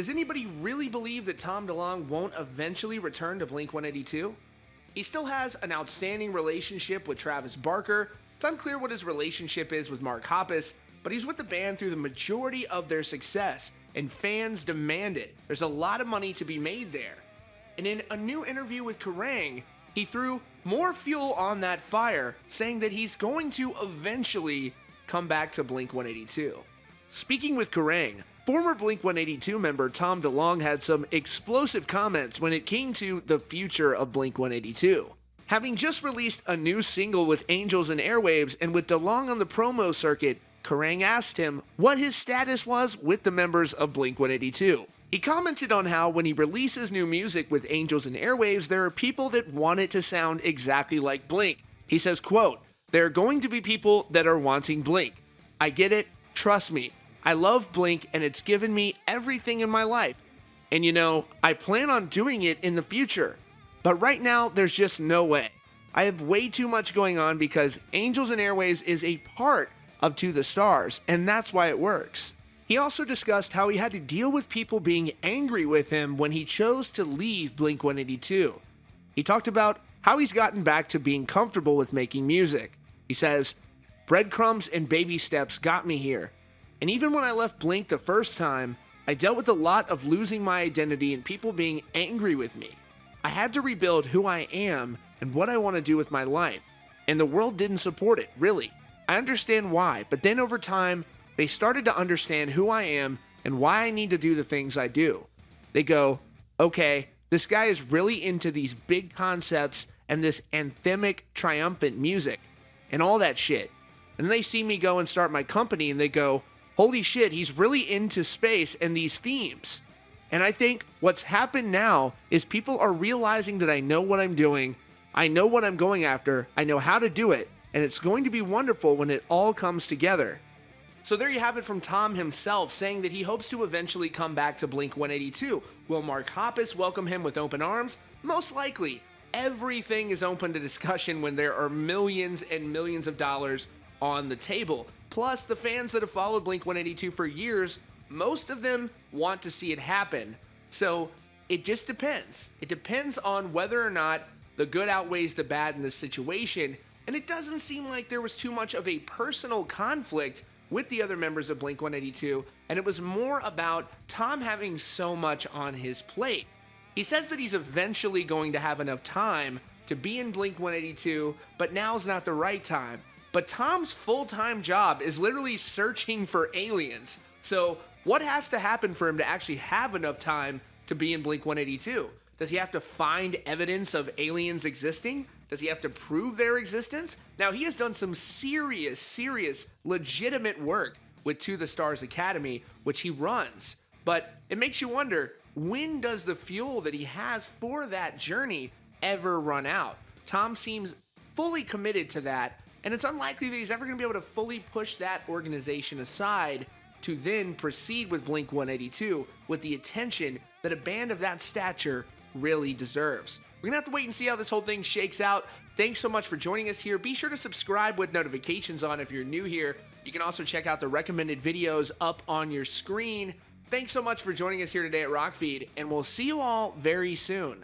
does anybody really believe that Tom DeLonge won't eventually return to Blink-182? He still has an outstanding relationship with Travis Barker. It's unclear what his relationship is with Mark Hoppus, but he's with the band through the majority of their success, and fans demand it. There's a lot of money to be made there. And in a new interview with Kerrang, he threw more fuel on that fire, saying that he's going to eventually come back to Blink-182. Speaking with Kerrang, former Blink-182 member Tom DeLonge had some explosive comments when it came to the future of Blink-182. Having just released a new single with Angels and Airwaves and with DeLonge on the promo circuit, Kerrang asked him what his status was with the members of Blink-182. He commented on how when he releases new music with Angels and Airwaves, there are people that want it to sound exactly like Blink. He says, quote, "There are going to be people that are wanting Blink. I get it, trust me. I love Blink and it's given me everything in my life. And I plan on doing it in the future. But right now, there's just no way. I have way too much going on because Angels and Airwaves is a part of To the Stars, and that's why it works." He also discussed how he had to deal with people being angry with him when he chose to leave Blink-182. He talked about how he's gotten back to being comfortable with making music. He says, "Breadcrumbs and baby steps got me here. And even when I left Blink the first time, I dealt with a lot of losing my identity and people being angry with me. I had to rebuild who I am and what I want to do with my life. And the world didn't support it, really. I understand why, but then over time, they started to understand who I am and why I need to do the things I do. They go, okay, this guy is really into these big concepts and this anthemic, triumphant music and all that shit. And then they see me go and start my company and they go, holy shit, he's really into space and these themes. And I think what's happened now is people are realizing that I know what I'm doing, I know what I'm going after, I know how to do it, and it's going to be wonderful when it all comes together." So there you have it from Tom himself, saying that he hopes to eventually come back to Blink-182. Will Mark Hoppus welcome him with open arms? Most likely. Everything is open to discussion when there are millions and millions of dollars on the table. Plus, the fans that have followed Blink-182 for years, most of them want to see it happen. So it just depends. It depends on whether or not the good outweighs the bad in this situation. And it doesn't seem like there was too much of a personal conflict with the other members of Blink-182, and it was more about Tom having so much on his plate. He says that he's eventually going to have enough time to be in Blink-182, but now's not the right time. But Tom's full-time job is literally searching for aliens. So what has to happen for him to actually have enough time to be in Blink-182? Does he have to find evidence of aliens existing? Does he have to prove their existence? Now, he has done some serious, legitimate work with To the Stars Academy, which he runs. But it makes you wonder, when does the fuel that he has for that journey ever run out? Tom seems fully committed to that, and it's unlikely that he's ever going to be able to fully push that organization aside to then proceed with Blink-182 with the attention that a band of that stature really deserves. We're going to have to wait and see how this whole thing shakes out. Thanks so much for joining us here. Be sure to subscribe with notifications on if you're new here. You can also check out the recommended videos up on your screen. Thanks so much for joining us here today at Rockfeed, and we'll see you all very soon.